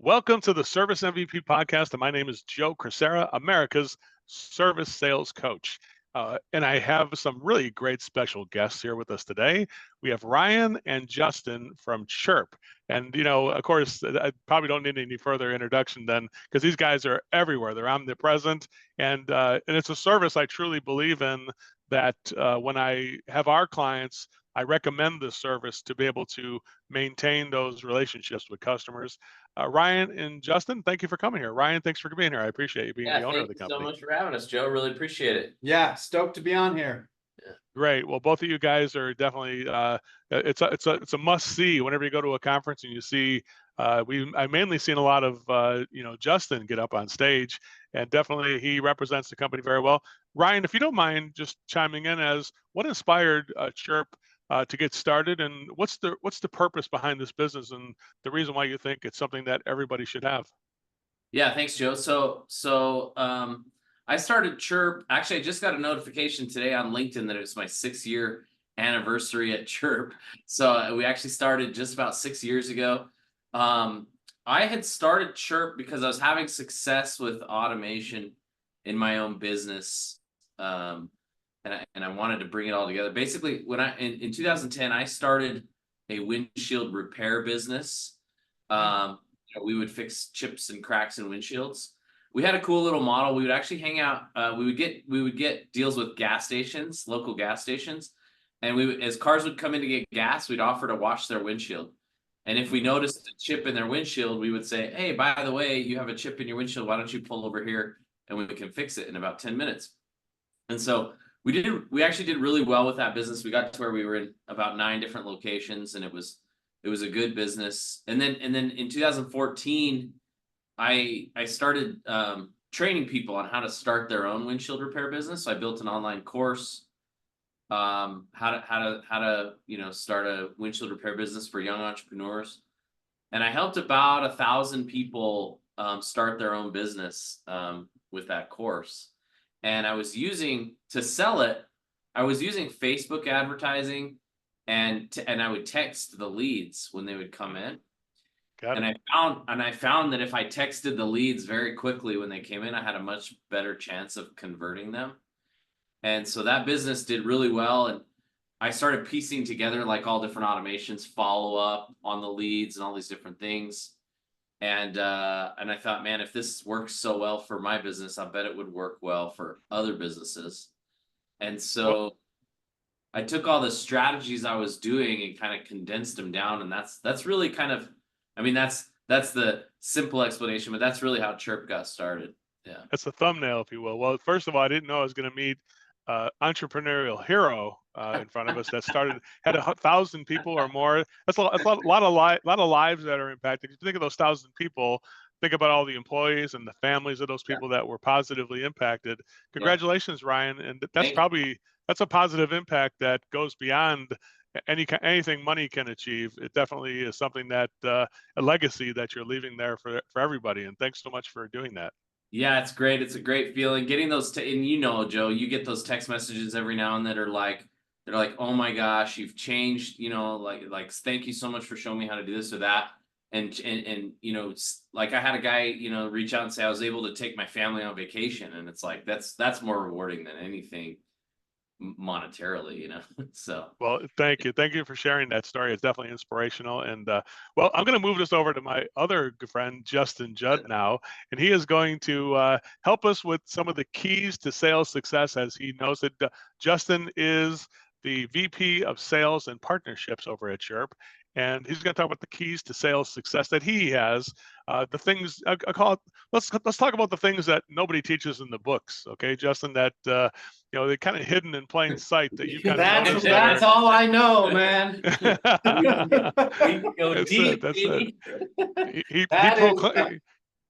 Welcome to the Service MVP podcast, and my name is Joe Crisara, America's service sales coach. And I have some really great special guests here with us today. We have Ryan and Justin from Chirp. And, of course, I probably don't need any further introduction then, because these guys are everywhere. They're omnipresent. And it's a service I truly believe in that when I have our clients, I recommend this service to be able to maintain those relationships with customers. Ryan and Justin, thank you for coming here. Ryan, thanks for being here. I appreciate you being the owner of the company. Thank you so much for having us, Joe. Really appreciate it. Yeah, stoked to be on here. Great. Well, both of you guys are definitely it's a must see whenever you go to a conference and you see. I mainly seen a lot of Justin get up on stage, and definitely he represents the company very well. Ryan, if you don't mind just chiming in, as what inspired Chirp to get started, and what's the purpose behind this business, and the reason why you think it's something that everybody should have? Yeah, thanks, Joe. So I started Chirp. Actually, I just got a notification today on LinkedIn that it was my 6-year anniversary at Chirp. So we actually started just about 6 years ago. I had started Chirp because I was having success with automation in my own business. And I wanted to bring it all together. Basically, when in 2010, I started a windshield repair business. We would fix chips and cracks in windshields. We had a cool little model. We would actually hang out. We would get deals with gas stations, local gas stations, and as cars would come in to get gas, we'd offer to wash their windshield. And if we noticed a chip in their windshield, we would say, "Hey, by the way, you have a chip in your windshield. Why don't you pull over here and we can fix it in about 10 minutes?" And so we actually did really well with that business. We got to where we were in about 9 different locations, and it was a good business. And then in 2014, I started training people on how to start their own windshield repair business. So I built an online course, how to start a windshield repair business for young entrepreneurs. And I helped about 1,000 people start their own business with that course. And I was using Facebook advertising, and I would text the leads when they would come in. And I found that if I texted the leads very quickly when they came in, I had a much better chance of converting them. And so that business did really well. And I started piecing together like all different automations, follow up on the leads and all these different things. And I thought, man, if this works so well for my business, I bet it would work well for other businesses. And so I took all the strategies I was doing and kind of condensed them down. And that's really kind of, that's the simple explanation, but that's really how Chirp got started. Yeah. That's the thumbnail, if you will. Well, first of all, I didn't know I was going to meet entrepreneurial hero in front of us that had 1,000 people or more. That's a lot of lives that are impacted. If you think of those 1,000 people, think about all the employees and the families of those people that were positively impacted. Congratulations, Ryan. And that's a positive impact that goes beyond anything money can achieve. It definitely is something that a legacy that you're leaving there for everybody. And thanks so much for doing that. Yeah, it's great. It's a great feeling getting those. And Joe, you get those text messages every now and then that are like, "Oh my gosh, you've changed." Like thank you so much for showing me how to do this or that. And like I had a guy, reach out and say I was able to take my family on vacation, and it's like that's more rewarding than anything monetarily, So well, thank you for sharing that story. It's definitely inspirational. And well, I'm going to move this over to my other good friend Judd now, and he is going to help us with some of the keys to sales success. As he knows it, Justin is the VP of Sales and Partnerships over at Chirp, and he's going to talk about the keys to sales success that he has. The things I call it. Let's talk about the things that nobody teaches in the books. Okay, Justin, that they're kind of hidden in plain sight that you've got to notice. That's all I know, man.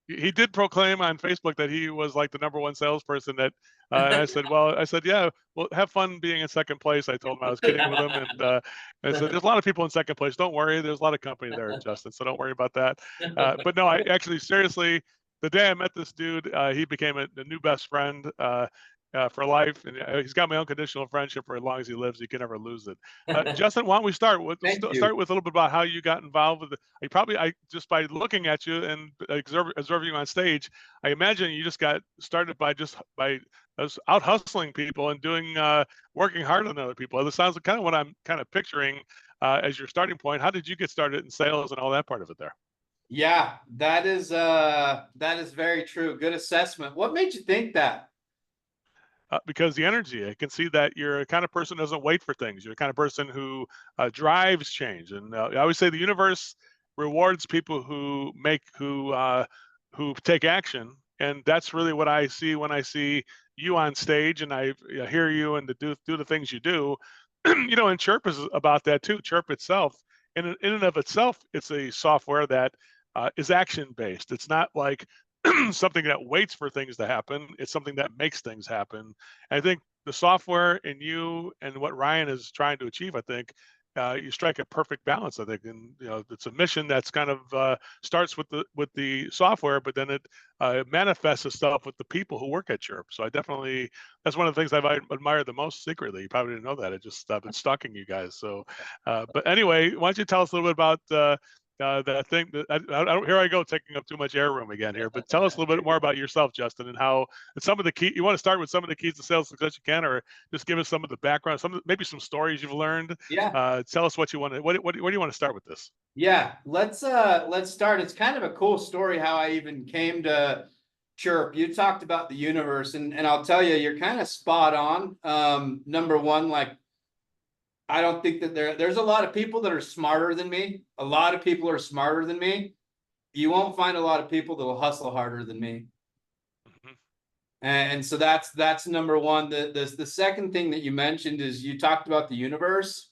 He did proclaim on Facebook that he was like the #1 salesperson. That I said, yeah, well, have fun being in second place. I told him I was kidding with him, and I said, there's a lot of people in second place. Don't worry, there's a lot of company there, Justin. So don't worry about that. But no, I actually seriously, the day I met this dude, he became a new best friend. for life, and he's got my unconditional friendship for as long as he lives. You can never lose it. Justin, why don't we start with Thank you. start with a little bit about how you got involved with it. I just by looking at you and observing you on stage, I imagine you just got started by out hustling people and doing working hard on other people. This sounds like kind of what I'm kind of picturing as your starting point. How did you get started in sales and all that part of it there? Yeah, that is very true. Good assessment. What made you think that? Because the energy, I can see that you're a kind of person who doesn't wait for things. You're the kind of person who drives change. And I always say the universe rewards people who take action. And that's really what I see when I see you on stage and I hear you and do the things you do. And Chirp is about that too. Chirp itself, in and of itself, it's a software that is action based. It's not like something that waits for things to happen. It's something that makes things happen. And I think the software and you and what Ryan is trying to achieve, I think you strike a perfect balance. I think, and it's a mission that's kind of starts with the software, but then it manifests itself with the people who work at Chirp. So that's one of the things I've admired the most secretly. You probably didn't know that. I've been stalking you guys. So, but anyway, why don't you tell us a little bit about that thing that here I go taking up too much air room again here, but tell us a little bit more about yourself, Justin, and how some of the key, you want to start with some of the keys to sales success you can, or just give us some of the background, maybe some stories you've learned. Yeah. Tell us what you want to, where do you want to start with this? Yeah, let's start. It's kind of a cool story how I even came to Chirp. You talked about the universe, and I'll tell you, you're kind of spot on. Number one, like, I don't think that there's a lot of people that are smarter than me. A lot of people are smarter than me. You won't find a lot of people that will hustle harder than me. Mm-hmm. And so that's number one. The second thing that you mentioned is you talked about the universe.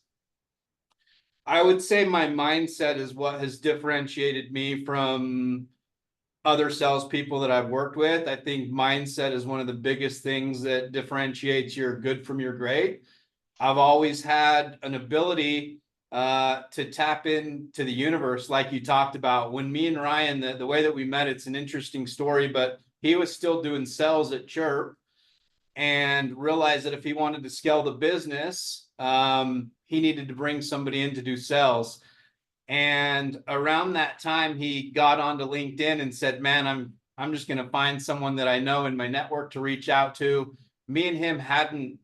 I would say my mindset is what has differentiated me from other salespeople that I've worked with. I think mindset is one of the biggest things that differentiates your good from your great. I've always had an ability to tap into the universe, like you talked about. When me and Ryan, the way that we met, it's an interesting story, but he was still doing sales at Chirp and realized that if he wanted to scale the business, he needed to bring somebody in to do sales. And around that time, he got onto LinkedIn and said, man, I'm just going to find someone that I know in my network to reach out to. Me and him hadn't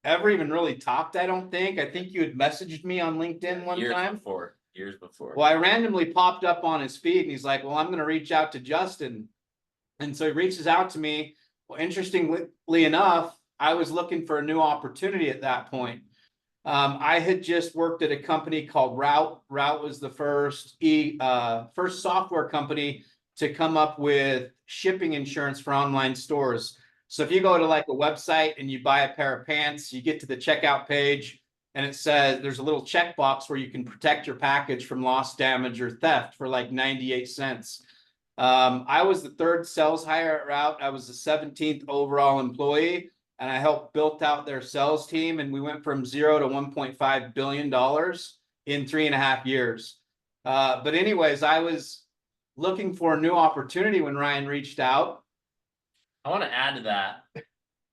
ever even really talked, I don't think. I think you had messaged me on LinkedIn one time. Years before. Well, I randomly popped up on his feed and he's like, well, I'm going to reach out to Justin. And so he reaches out to me. Well, interestingly enough, I was looking for a new opportunity at that point. I had just worked at a company called Route. Route was the first software company to come up with shipping insurance for online stores. So if you go to like a website and you buy a pair of pants, you get to the checkout page and it says there's a little checkbox where you can protect your package from loss, damage, or theft for like 98 cents. I was the third sales hire at Route. I was the 17th overall employee, and I helped build out their sales team. And we went from 0 to $1.5 billion in 3.5 years. But anyways, I was looking for a new opportunity when Ryan reached out. I want to add to that.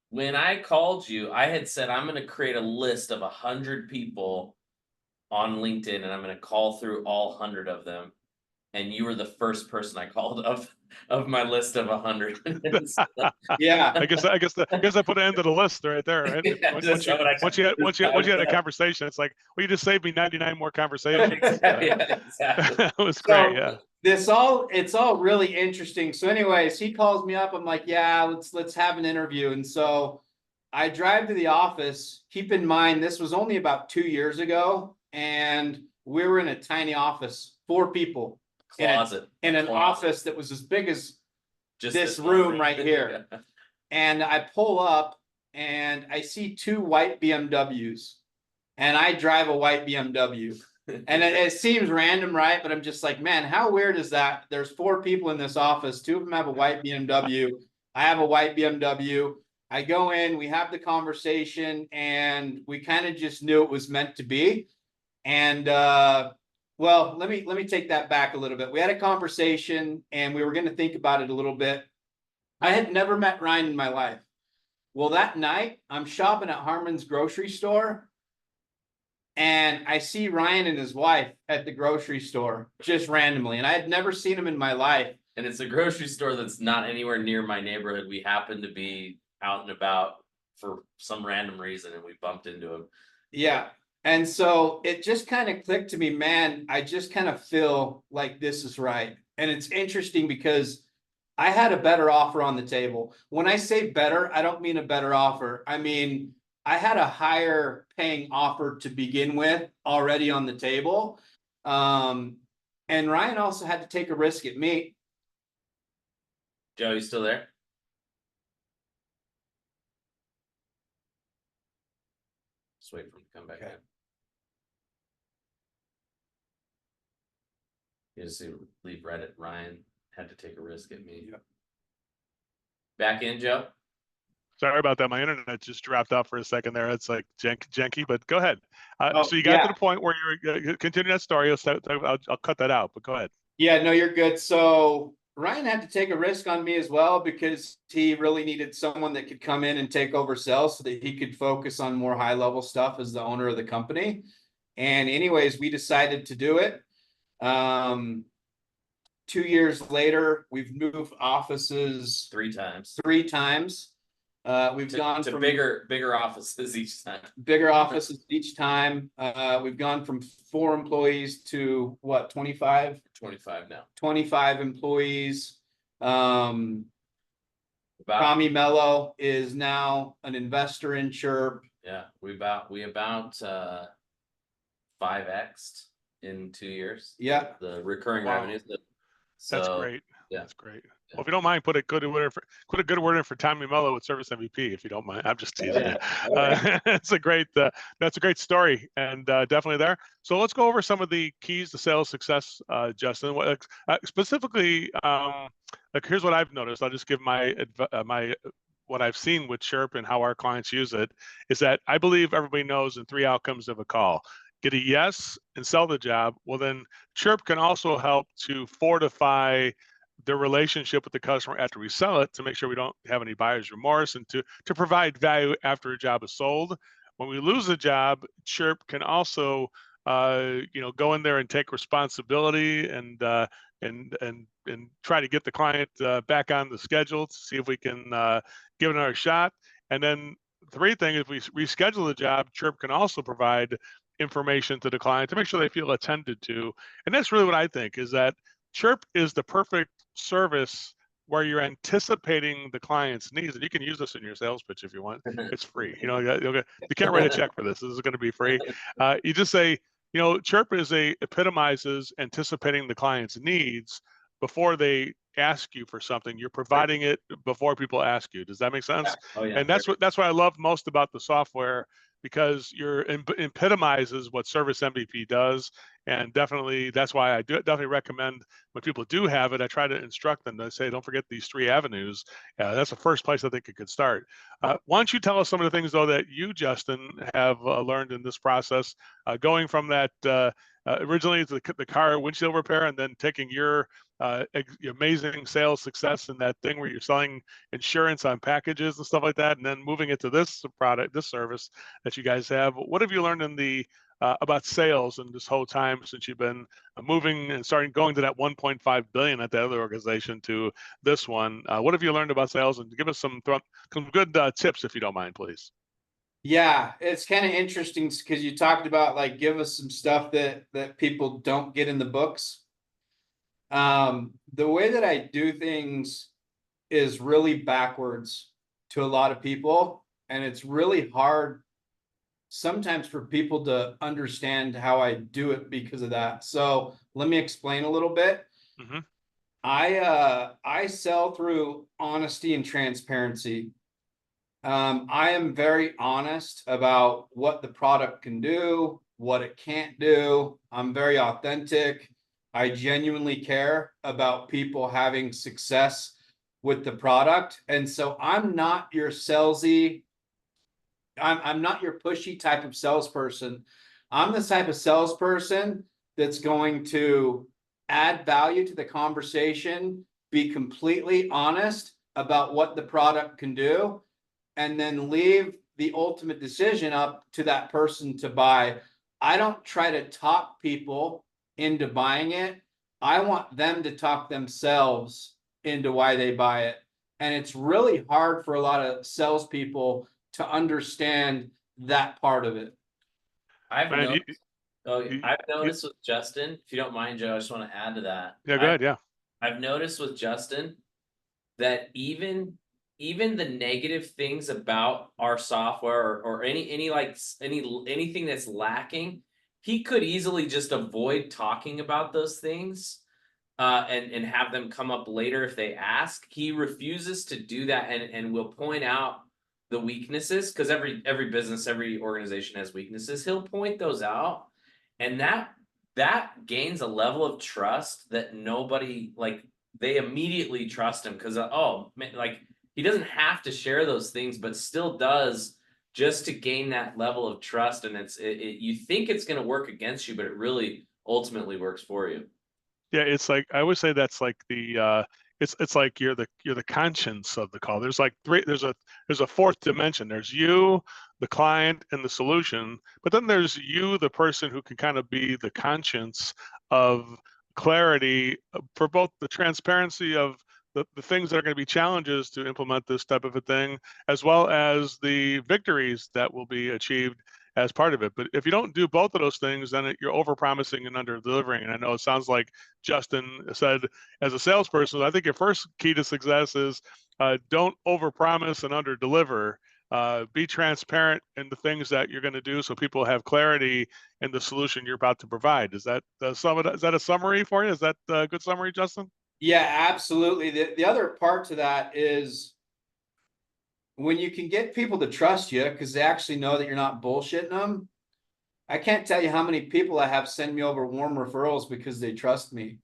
When I called you, I had said, I'm going to create a list of 100 people on LinkedIn, and I'm going to call through all 100 of them. And you were the first person I called of my list of 100. Yeah. I guess I put an end to the list right there. Right? Yeah, once you had a conversation, it's like, well, you just saved me 99 more conversations. Yeah, exactly. It was great. Yeah. It's all really interesting. So anyways, he calls me up. I'm like, yeah, let's have an interview. And so I drive to the office. Keep in mind, this was only about 2 years ago. And we were in a tiny office, 4 people. Closet. In an office that was as big as just this room right here. Yeah. And I pull up and I see 2 white BMWs. And I drive a white BMW. And it seems random, right? But I'm just like, man, how weird is that? There's 4 people in this office. 2 of them have a white BMW. I have a white BMW. I go in, we have the conversation, and we kind of just knew it was meant to be. And well, let me take that back a little bit. We had a conversation and we were going to think about it a little bit. I had never met Ryan in my life. Well, that night I'm shopping at Harmon's grocery store, and I see Ryan and his wife at the grocery store just randomly, and I had never seen him in my life. And it's a grocery store that's not anywhere near my neighborhood. We happened to be out and about for some random reason, and we bumped into him. Yeah. And so it just kind of clicked to me, man, I just kind of feel like this is right. And it's interesting because I had a better offer on the table. When I say better, I don't mean a better offer. I mean, I had a higher paying offer to begin with already on the table. And Ryan also had to take a risk at me. Joe, you still there? Just wait for him to come back in. You just see, leave Reddit. Ryan had to take a risk at me. Yep. Back in, Joe. Sorry about that. My internet just dropped off for a second there. It's like janky, but go ahead. Oh, so you got yeah. to the point where you're continuing that story. I'll cut that out, but go ahead. Yeah, no, you're good. So Ryan had to take a risk on me as well because he really needed someone that could come in and take over sales so that he could focus on more high level stuff as the owner of the company. And anyways, we decided to do it. 2 years later, we've moved offices Three times. We've gone to from bigger offices each time. Bigger offices each time. We've gone from 4 employees to what, 25? 25 now. 25 employees. About, Tommy Mello is now an investor in Chirp. yeah, we about 5x in 2 years. Yeah. The recurring Wow. revenues. That's great. Yeah. That's great. Well, if you don't mind, put a good word in for Tommy Mello with Service MVP. If you don't mind, I'm just teasing you. It's a great. That's a great story, and definitely there. So let's go over some of the keys to sales success, Justin. Specifically, like here's what I've noticed. I'll just give my what I've seen with Chirp and how our clients use it. Is that I believe everybody knows the 3 outcomes of a call. Get a yes and sell the job. Well, then Chirp can also help to fortify the relationship with the customer after we sell it to make sure we don't have any buyer's remorse and to provide value after a job is sold. When we lose a job, Chirp can also go in there and take responsibility and try to get the client back on the schedule to see if we can give it another shot. And then the great thing is if we reschedule the job, Chirp can also provide information to the client to make sure they feel attended to. And that's really what I think is that Chirp is the perfect service where you're anticipating the client's needs, and you can use this in your sales pitch if you want. It's free. You can't write a check for this. This is going to be free. You just say, Chirp epitomizes anticipating the client's needs before they ask you for something. You're providing it before people ask you. Does that make sense? Oh, yeah. And that's what I love most about the software, because you're epitomizes what Service MVP does. And definitely that's why I definitely recommend when people do have it, I try to instruct them to say, don't forget these 3 avenues. That's the first place I think it could start. Why don't you tell us some of the things though that you, Justin, have learned in this process, going from that originally the car windshield repair, and then taking your amazing sales success in that thing where you're selling insurance on packages and stuff like that, and then moving it to this product, this service that you guys have. What have you learned in the about sales in this whole time since you've been moving and going to that 1.5 billion at the other organization to this one? What have you learned about sales? And give us some good tips if you don't mind, please. Yeah, it's kind of interesting because you talked about like give us some stuff that people don't get in the books. The way that I do things is really backwards to a lot of people, and it's really hard sometimes for people to understand how I do it because of that. So let me explain a little bit. Mm-hmm. I sell through honesty and transparency. I am very honest about what the product can do, what it can't do. I'm very authentic. I genuinely care about people having success with the product. And so I'm not your salesy. I'm not your pushy type of salesperson. I'm the type of salesperson that's going to add value to the conversation, be completely honest about what the product can do, and then leave the ultimate decision up to that person to buy. I don't try to talk people into buying it. I want them to talk themselves into why they buy it. And it's really hard for a lot of salespeople to understand that part of it. I've Man, noticed, I've you- noticed with Justin, if you don't mind, Joe, I just want to add to that. yeah, go ahead. Yeah. I've noticed with Justin that even the negative things about our software or anything that's lacking, he could easily just avoid talking about those things and have them come up later if they ask. He refuses to do that and will point out the weaknesses, because every business, every organization has weaknesses. He'll point those out, and that gains a level of trust that nobody, like, they immediately trust him because oh man, like, he doesn't have to share those things, but still does, just to gain that level of trust. And you think it's going to work against you, but it really ultimately works for you. Yeah, it's like I always say that's like the it's like you're the conscience of the call. There's like there's a fourth dimension. There's you, the client, and the solution, but then there's you, the person who can kind of be the conscience of clarity for both the transparency of the things that are going to be challenges to implement this type of a thing, as well as the victories that will be achieved as part of it. But if you don't do both of those things, then you're over-promising and under-delivering. And I know it sounds like Justin said, as a salesperson, I think your first key to success is don't over-promise and under-deliver. Be transparent in the things that you're going to do, so people have clarity in the solution you're about to provide. Is that is that a summary for you? Is that a good summary, Justin? Yeah, absolutely. The other part to that is when you can get people to trust you because they actually know that you're not bullshitting them. I can't tell you how many people I have send me over warm referrals because they trust me.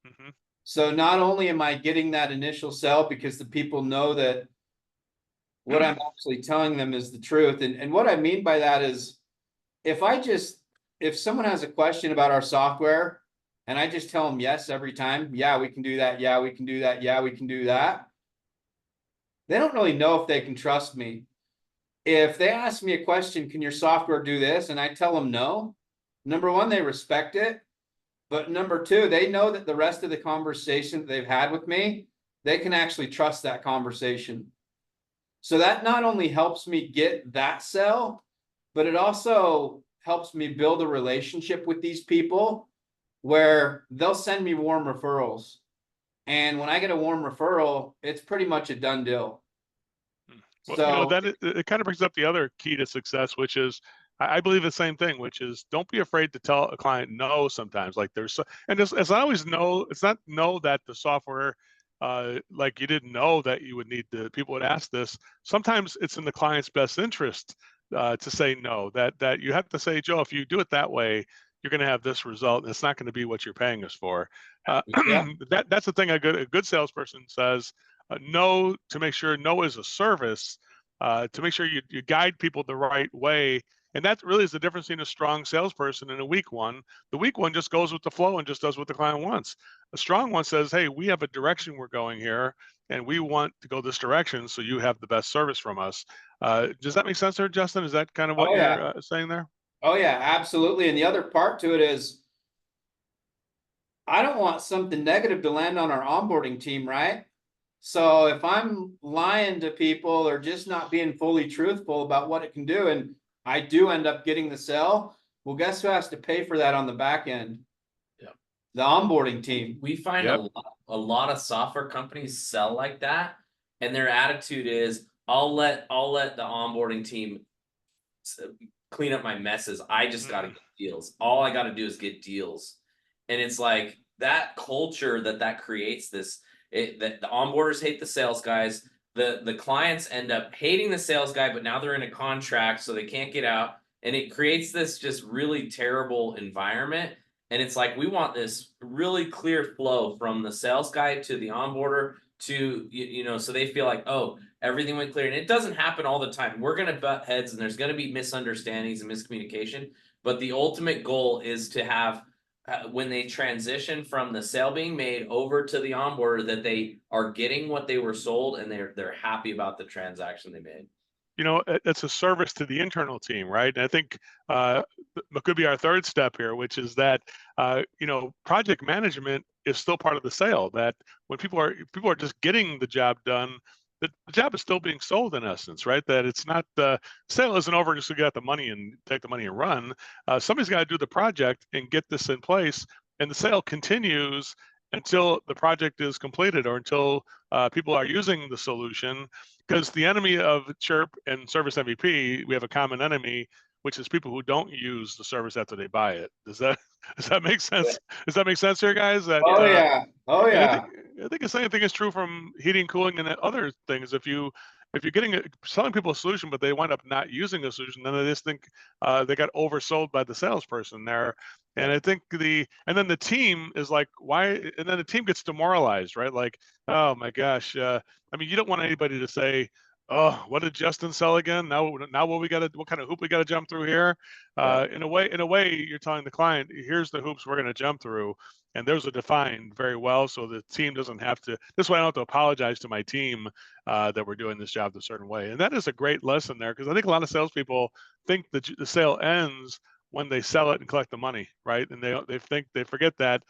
Mm-hmm. So not only am I getting that initial sell because the people know that what I'm actually telling them is the truth. And what I mean by that is if someone has a question about our software and I just tell them yes every time, yeah, we can do that. Yeah, we can do that. Yeah, we can do that. They don't really know if they can trust me. If they ask me a question, can your software do this? And I tell them no. Number one, they respect it. But number two, they know that the rest of the conversation that they've had with me, they can actually trust that conversation. So that not only helps me get that sell, but it also helps me build a relationship with these people where they'll send me warm referrals. And when I get a warm referral, it's pretty much a done deal. Well, So that it kind of brings up the other key to success, which is I believe the same thing, which is don't be afraid to tell a client no sometimes. Like and it's not always no. It's not no that the software, like you didn't know that you would need to. People would ask this. Sometimes it's in the client's best interest to say no. That you have to say, Joe, if you do it that way, you're going to have this result, and it's not going to be what you're paying us for. yeah. That's the thing a good salesperson says. No, to make sure no is a service, to make sure you guide people the right way. And that really is the difference between a strong salesperson and a weak one. The weak one just goes with the flow and just does what the client wants. A strong one says, hey, we have a direction we're going here, and we want to go this direction, so you have the best service from us. Does that make sense there, Justin? Is that kind of what you're saying there? Oh, yeah, absolutely. And the other part to it is I don't want something negative to land on our onboarding team, right? So if I'm lying to people or just not being fully truthful about what it can do, and I do end up getting the sell, well, guess who has to pay for that on the back end? Yeah. The onboarding team. We find a lot of software companies sell like that, and their attitude is, I'll let the onboarding team clean up my messes. I just got to get deals. All I got to do is get deals. And it's like that culture that creates this, that the onboarders hate the sales guys. The clients end up hating the sales guy, but now they're in a contract, so they can't get out. And it creates this just really terrible environment. And it's like, we want this really clear flow from the sales guy to the onboarder to, so they feel like, oh, everything went clear. And it doesn't happen all the time. We're going to butt heads and there's going to be misunderstandings and miscommunication. But the ultimate goal is to have, when they transition from the sale being made over to the onboarder, that they are getting what they were sold and they're happy about the transaction they made. it's a service to the internal team, right? And I think it could be our third step here, which is that project management is still part of the sale. That when people are just getting the job done, the job is still being sold in essence, right? That it's not sale isn't over just to get the money and take the money and run. Somebody's got to do the project and get this in place, and the sale continues until the project is completed or until people are using the solution. Because the enemy of Chirp and Service MVP, we have a common enemy, which is people who don't use the service after they buy it. Does that make sense? Does that make sense here, guys? That, Oh yeah. Oh and yeah. I think the same thing is true from heating, cooling, and other things. If you're selling people a solution, but they wind up not using the solution, then they just think they got oversold by the salesperson there. And I think and then the team is like, why? And then the team gets demoralized, right? Like, oh my gosh. I mean, you don't want anybody to say, oh, what did Justin sell again? Now what kind of hoop we got to jump through here? In a way, you're telling the client, here's the hoops we're going to jump through, and those are defined very well, so the team doesn't have to. This way, I don't have to apologize to my team that we're doing this job a certain way, and that is a great lesson there, because I think a lot of salespeople think that the sale ends when they sell it and collect the money, right? And they forget that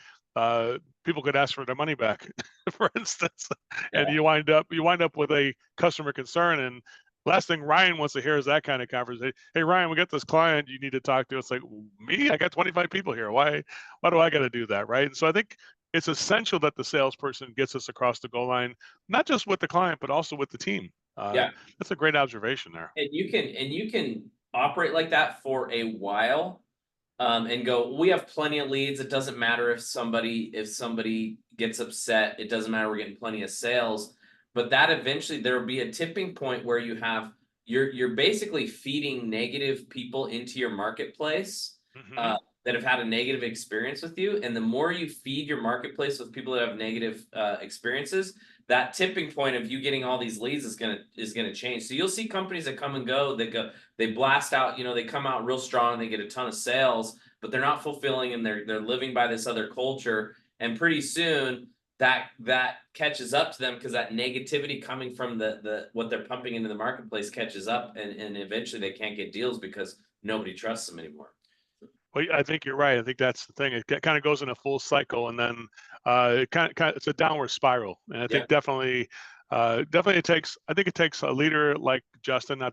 people could ask for their money back, for instance, and you wind up with a customer concern. And last thing Ryan wants to hear is that kind of conversation. Hey, Ryan, we got this client you need to talk to. It's like, me? I got 25 people here. Why do I got to do that, right? And so I think it's essential that the salesperson gets us across the goal line, not just with the client, but also with the team. That's a great observation there. And you can operate like that for a while, and go, we have plenty of leads. It doesn't matter if somebody gets upset. It doesn't matter. We're getting plenty of sales. But that eventually there will be a tipping point where you're basically feeding negative people into your marketplace that have had a negative experience with you. And the more you feed your marketplace with people that have negative experiences, that tipping point of you getting all these leads is gonna change. So you'll see companies that come and go, they blast out, they come out real strong, they get a ton of sales, but they're not fulfilling, and they're living by this other culture. And pretty soon that catches up to them, because that negativity coming from the what they're pumping into the marketplace catches up, and eventually they can't get deals because nobody trusts them anymore. Well, I think you're right. I think that's the thing. It kind of goes in a full cycle, and then it's a downward spiral. And I think definitely it takes a leader like Justin. I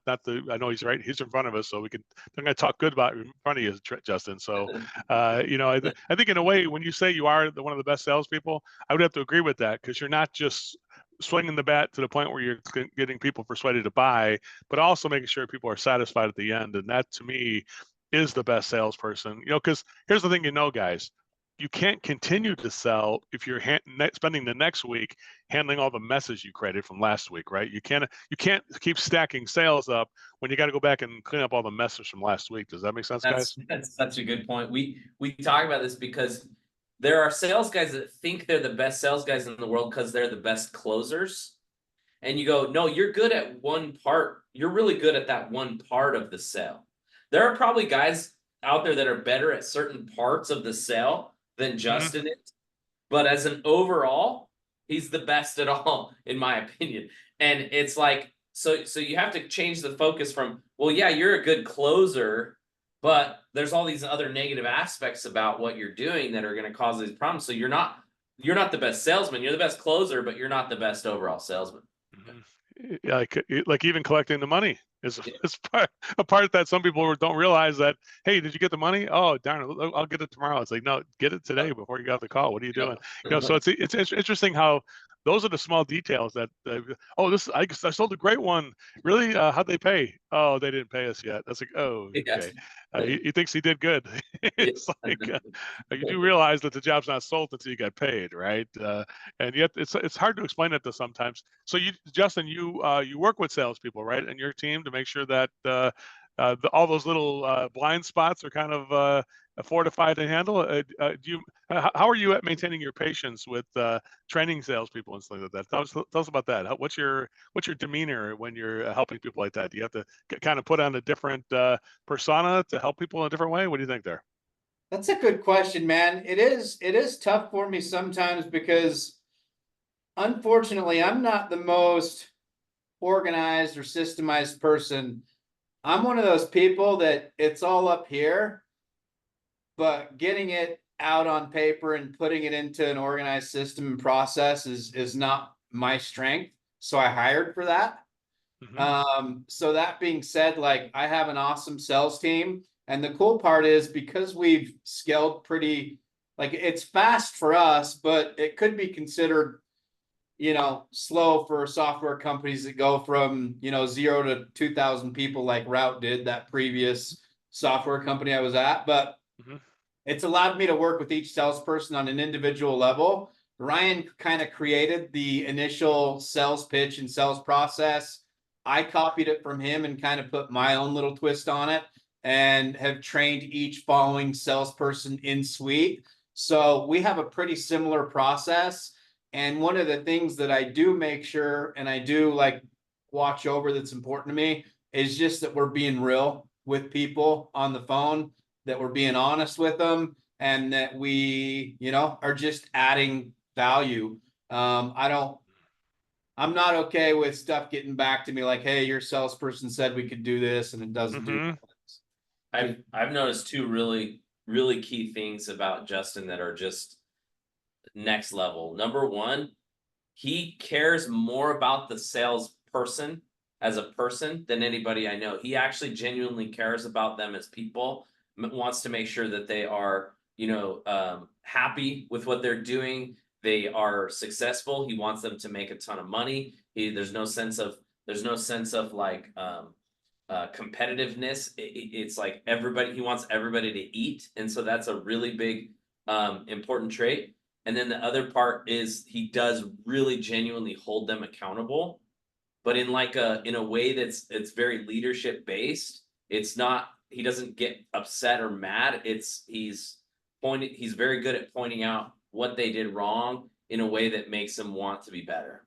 know he's right. He's in front of us, so I'm going to talk good about in front of you, Justin. So I think in a way, when you say you are one of the best salespeople, I would have to agree with that, because you're not just swinging the bat to the point where you're getting people persuaded to buy, but also making sure people are satisfied at the end. And that, to me, is the best salesperson. Because here's the thing, guys, you can't continue to sell if you're spending the next week handling all the messes you created from last week, right? You can't keep stacking sales up when you got to go back and clean up all the messes from last week. Does that make sense, guys? That's such a good point. We talk about this because there are sales guys that think they're the best sales guys in the world because they're the best closers. And you go, no, you're good at one part. You're really good at that one part of the sale. There are probably guys out there that are better at certain parts of the sale than Justin is, but as an overall, he's the best at all, in my opinion. And it's like, so you have to change the focus from, well, yeah, you're a good closer, but there's all these other negative aspects about what you're doing that are going to cause these problems. So you're not the best salesman. You're the best closer, but you're not the best overall salesman. Like even collecting the money is a part that some people don't realize, that, hey, did you get the money? Oh, darn it, I'll get it tomorrow. It's like, no, get it today before you got the call. What are you doing? So it's interesting how those are the small details that, I sold a great one. Really? How'd they pay? Oh, they didn't pay us yet. That's like, oh, okay. He thinks he did good. It's like, you do realize that the job's not sold until you get paid, right? And yet it's hard to explain it to sometimes. So Justin, you work with salespeople, right? And your team, to make sure that all those little blind spots are kind of fortified to handle. How are you at maintaining your patience with training salespeople and stuff like that? Tell us about that. What's your demeanor when you're helping people like that? Do you have to kind of put on a different persona to help people in a different way? What do you think there? That's a good question, man. It is tough for me sometimes, because unfortunately I'm not the most organized or systemized person. I'm one of those people that it's all up here, but getting it out on paper and putting it into an organized system and process is not my strength. So I hired for that. So that being said, like I have an awesome sales team. And the cool part is because we've scaled pretty, like it's fast for us, but it could be considered, slow for software companies that go from, 0 to 2,000 people like Route did, that previous software company I was at. But it's allowed me to work with each salesperson on an individual level. Ryan kind of created the initial sales pitch and sales process. I copied it from him and kind of put my own little twist on it and have trained each following salesperson in suite. So we have a pretty similar process. And one of the things that I do make sure, and I do like watch over that's important to me, is just that we're being real with people on the phone, that we're being honest with them, and that we, are just adding value. I'm not okay with stuff getting back to me like, hey, your salesperson said we could do this and it doesn't do that. I've noticed two really, really key things about Justin that are just next level. Number one, he cares more about the salesperson as a person than anybody I know. He actually genuinely cares about them as people, wants to make sure that they are, happy with what they're doing. They are successful. He wants them to make a ton of money. There's no sense of like competitiveness. It's like he wants everybody to eat, and so that's a really big important trait. And then the other part is he does really genuinely hold them accountable, but in a way that's very leadership based. It's not, he doesn't get upset or mad. He's very good at pointing out what they did wrong in a way that makes them want to be better.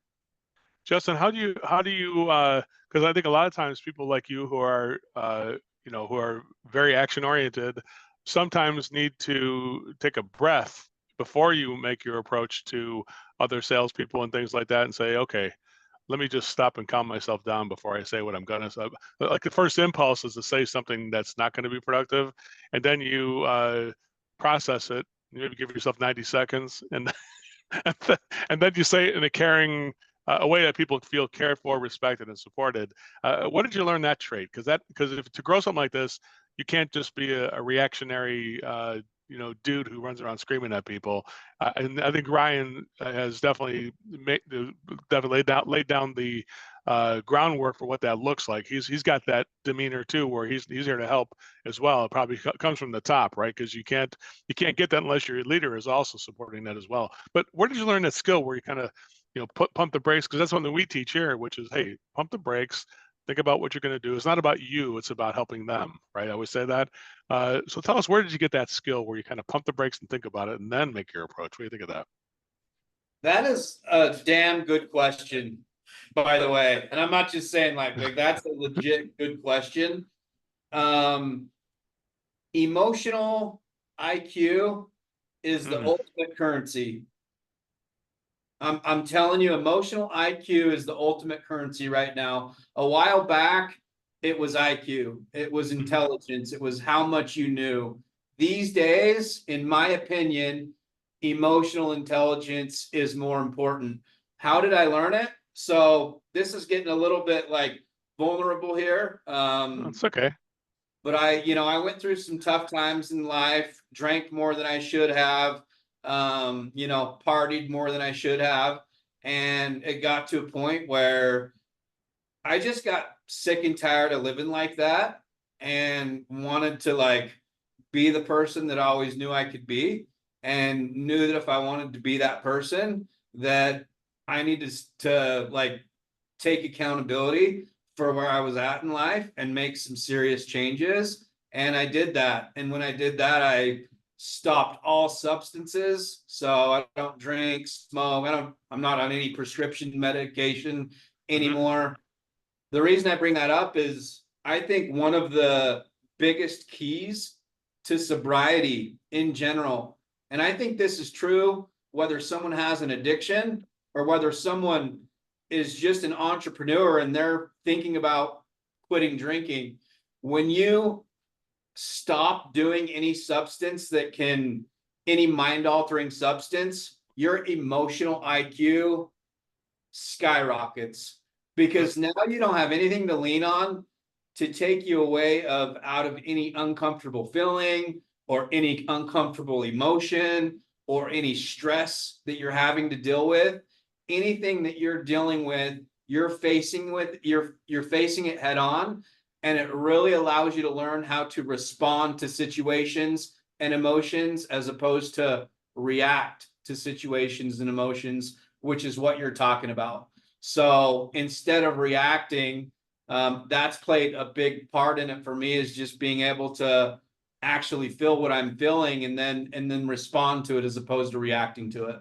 Justin, how do you because I think a lot of times people like you who are who are very action oriented sometimes need to take a breath before you make your approach to other salespeople and things like that and say, okay, let me just stop and calm myself down before I say what I'm gonna say. Like the first impulse is to say something that's not going to be productive, and then you process it. You maybe give yourself 90 seconds, and and then you say it in a caring a way that people feel cared for, respected, and supported. What did you learn that trait? Because if to grow something like this, you can't just be a reactionary dude who runs around screaming at people. And I think Ryan has definitely laid down the groundwork for what that looks like. He's got that demeanor too, where he's here to help as well. It probably comes from the top, right? Because you can't get that unless your leader is also supporting that as well. But where did you learn that skill where you kind of pump the brakes? Because that's something we teach here, which is, hey, pump the brakes. Think about what you're going to do. It's not about you. It's about helping them, right? I always say that. So tell us, where did you get that skill where you kind of pump the brakes and think about it and then make your approach? What do you think of that? That is a damn good question, by the way. And I'm not just saying like that's a legit good question. Emotional IQ is the ultimate currency. I'm telling you, emotional IQ is the ultimate currency right now. A while back, it was IQ. It was intelligence. It was how much you knew. These days, in my opinion, emotional intelligence is more important. How did I learn it? So this is getting a little bit like vulnerable here. It's okay. But I went through some tough times in life, drank more than I should have, partied more than I should have. And it got to a point where I just got sick and tired of living like that and wanted to like be the person that I always knew I could be, and knew that if I wanted to be that person, that I needed to like take accountability for where I was at in life and make some serious changes. And I did that. And when I did that, I stopped all substances. So I don't drink, smoke. I'm not on any prescription medication anymore. The reason I bring that up is I think one of the biggest keys to sobriety in general, and I think this is true whether someone has an addiction or whether someone is just an entrepreneur and they're thinking about quitting drinking, when you stop doing any substance that can, any mind altering substance, your emotional IQ skyrockets, because now you don't have anything to lean on to take you away out of any uncomfortable feeling or any uncomfortable emotion or any stress that you're having to deal with. Anything that you're dealing with, you're facing it head on, and it really allows you to learn how to respond to situations and emotions as opposed to react to situations and emotions, which is what you're talking about. So instead of reacting, that's played a big part in it for me, is just being able to actually feel what I'm feeling and then respond to it as opposed to reacting to it.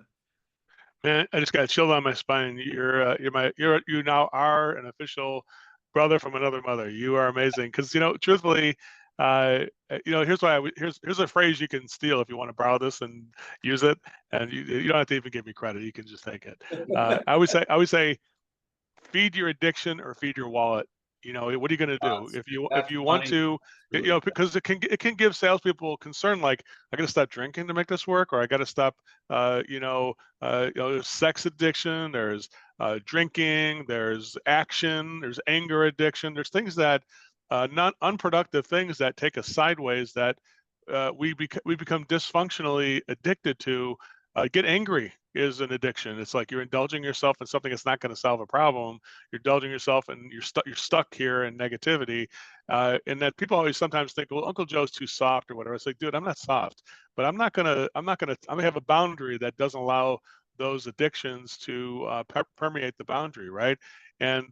Man, I just got a chill down my spine. You now are an official brother from another mother. You are amazing. Because truthfully, here's here's a phrase you can steal if you want to borrow this and use it, and you don't have to even give me credit. You can just take it. I would say, feed your addiction or feed your wallet. What are you going to do if you want to? Because it can give salespeople concern, like, I got to stop drinking to make this work, or I got to stop sex addiction, there's drinking, there's action, there's anger addiction, there's things that not unproductive things that take us sideways, that we become dysfunctionally addicted to. Get angry is an addiction. It's like you're indulging yourself in something that's not going to solve a problem. You're indulging yourself, and you're stuck here in negativity. And that people always sometimes think, well, Uncle Joe's too soft or whatever. It's like, dude, I'm not soft, but I'm gonna have a boundary that doesn't allow those addictions to permeate the boundary, right? And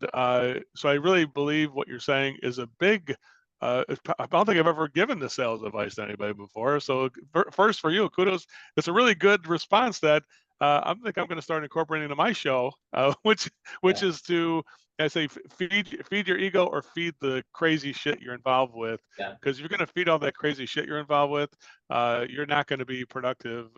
so I really believe what you're saying is a big. I don't think I've ever given the sales advice to anybody before. So first, for you, kudos. It's a really good response that I think I'm going to start incorporating into my show, which is to, I say, feed your ego or feed the crazy shit you're involved with. Because if you're going to feed all that crazy shit you're involved with, you're not going to be productive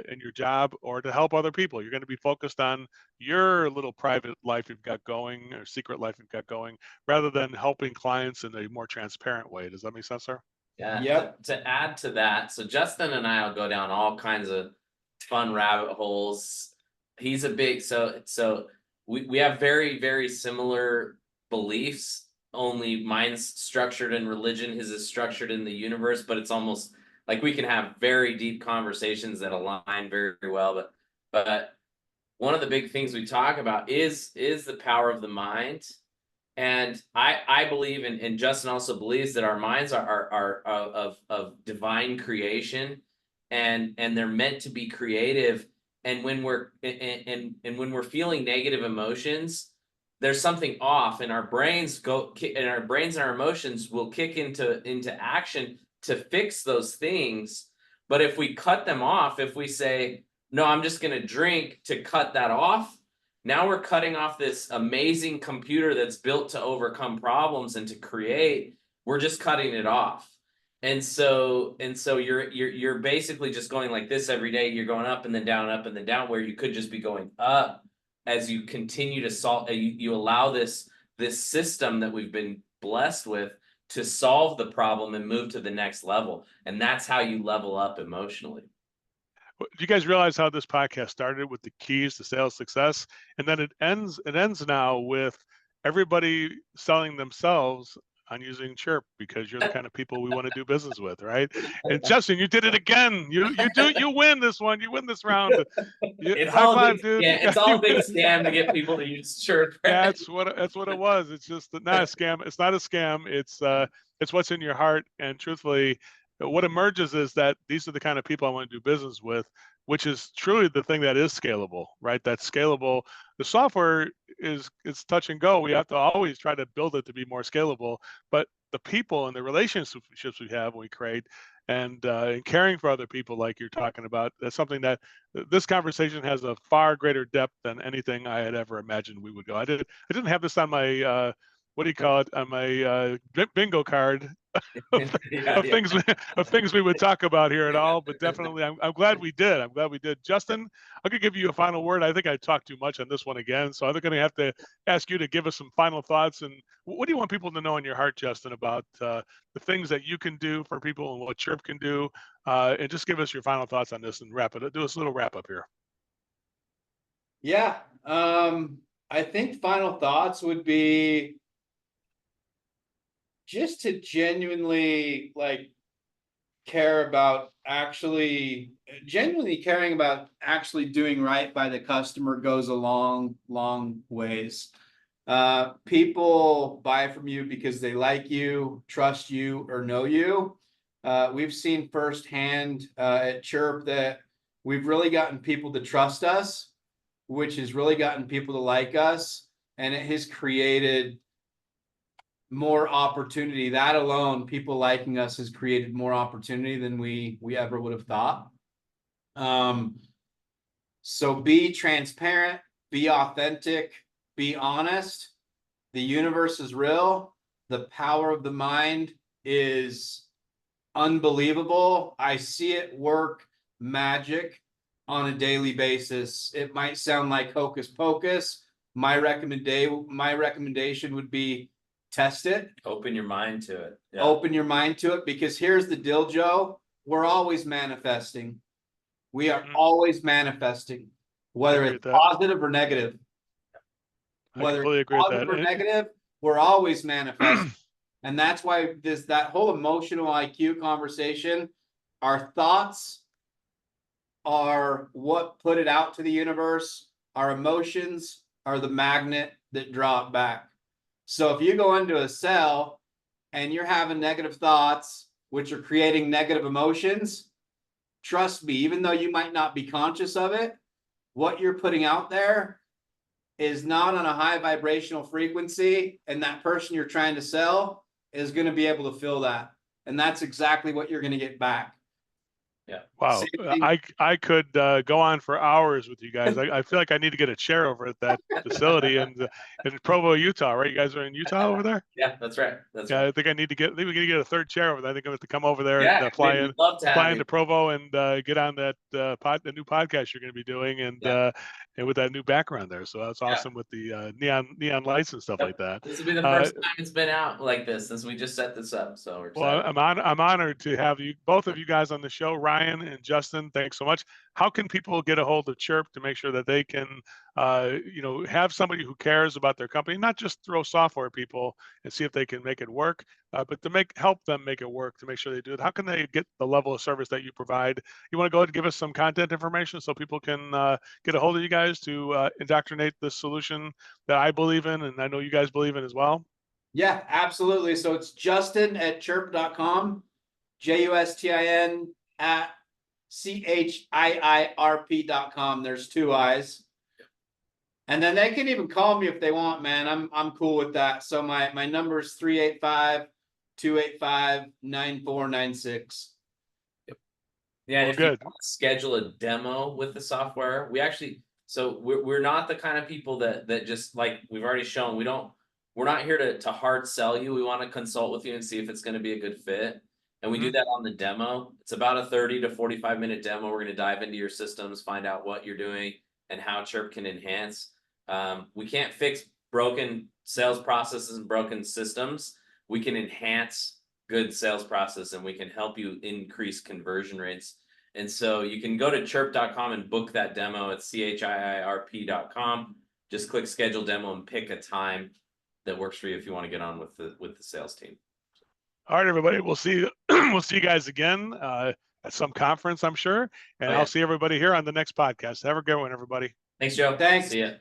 in your job or to help other people. You're going to be focused on your little private life you've got going, or secret life you've got going, rather than helping clients in a more transparent way. Does that make sense, sir? Yeah. Yep. To add to that, so Justin and I will go down all kinds of fun rabbit holes. He's a big so we have very, very similar beliefs, only mine's structured in religion, his is structured in the universe, but it's almost like we can have very deep conversations that align very, very well. But one of the big things we talk about is the power of the mind. And I believe, and Justin also believes, that our minds are of divine creation, and they're meant to be creative. And when we're when we're feeling negative emotions, there's something off, and our brains and our emotions will kick into action to fix those things. But if we cut them off, if we say, no, I'm just going to drink to cut that off, now we're cutting off this amazing computer that's built to overcome problems and to create. We're just cutting it off. And so you're basically just going like this every day. You're going up and then down, where you could just be going up as you continue to solve. You allow this system that we've been blessed with to solve the problem and move to the next level. And that's how you level up emotionally. Do you guys realize how this podcast started with the keys to sales success, and then it ends now with everybody selling themselves on using Chirp, because you're the kind of people we want to do business with, right? And Justin, you did it again. You win this one. You win this round. High five, dude. Yeah, it's all a big scam to get people to use Chirp. That's what it was. It's just not a scam. It's not a scam. It's what's in your heart. And truthfully, what emerges is that these are the kind of people I want to do business with, which is truly the thing that is scalable, right? That's scalable. The software is touch and go. We have to always try to build it to be more scalable, but the people and the relationships we have when we create, and caring for other people, like you're talking about, that's something that this conversation has a far greater depth than anything I had ever imagined we would go. I didn't have this on my what do you call it, on my bingo card of things we would talk about here at all, but definitely I'm glad we did. I'm glad we did. Justin, I'm gonna give you a final word. I think I talked too much on this one again, so I'm gonna have to ask you to give us some final thoughts. And what do you want people to know in your heart, Justin, about the things that you can do for people and what Chirp can do? And just give us your final thoughts on this and wrap it. Do us a little wrap up here. Yeah. I think final thoughts would be just to genuinely care about genuinely caring about actually doing right by the customer goes a long, long ways. People buy from you because they like you, trust you, or know you. We've seen firsthand at Chirp that we've really gotten people to trust us, which has really gotten people to like us, and it has created more opportunity. That alone, people liking us, has created more opportunity than we ever would have thought. So be transparent, be authentic, be honest. The universe is real. The power of the mind is unbelievable. I see it work magic on a daily basis. It might sound like hocus pocus. My recommendation would be test it. Open your mind to it. Yeah. Open your mind to it, because here's the deal, Joe. We're always manifesting. We are always manifesting, whether it's positive or negative. Whether it's positive or negative, we're always manifesting. And that's why that whole emotional IQ conversation, our thoughts are what put it out to the universe. Our emotions are the magnet that draw it back. So if you go into a cell and you're having negative thoughts, which are creating negative emotions, trust me, even though you might not be conscious of it, what you're putting out there is not on a high vibrational frequency, and that person you're trying to sell is going to be able to feel that. And that's exactly what you're going to get back. Yeah. Wow. I could go on for hours with you guys. I feel like I need to get a chair over at that facility in Provo, Utah, right? You guys are in Utah over there? Yeah, that's right. Right. I think we need to get a third chair over there. I think I'm going to come over there and fly into Provo and get on that the new podcast you're going to be doing and with that new background there. So that's awesome with the neon lights and stuff like that. This will be the first time it's been out like this since we just set this up. So we're excited. Well, I'm honored to have both of you guys on the show. Ryan and Justin, thanks so much. How can people get a hold of Chirp to make sure that they can, have somebody who cares about their company, not just throw software at people and see if they can make it work, but to help them make it work, to make sure they do it? How can they get the level of service that you provide? You want to go ahead and give us some content information so people can get a hold of you guys to indoctrinate the solution that I believe in, and I know you guys believe in as well? Yeah, absolutely. So it's Justin at chirp.com, JUSTIN at CHIIRP.com. There's 2 I's. And then they can even call me if they want, man. I'm cool with that. So my number is 385-285-9496. Yep. Yeah, and if you want to schedule a demo with the software, we're not the kind of people that just, like we've already shown, we're not here to hard sell you. We want to consult with you and see if it's going to be a good fit. And we do that on the demo. It's about a 30 to 45 minute demo. We're going to dive into your systems, find out what you're doing and how Chirp can enhance. We can't fix broken sales processes and broken systems. We can enhance good sales process, and we can help you increase conversion rates. And so you can go to chirp.com and book that demo at CHIIRP.com. Just click schedule demo and pick a time that works for you if you want to get on with the sales team. All right, everybody. We'll see you guys again at some conference, I'm sure. And I'll see everybody here on the next podcast. Have a good one, everybody. Thanks, Joe. Thanks. See ya.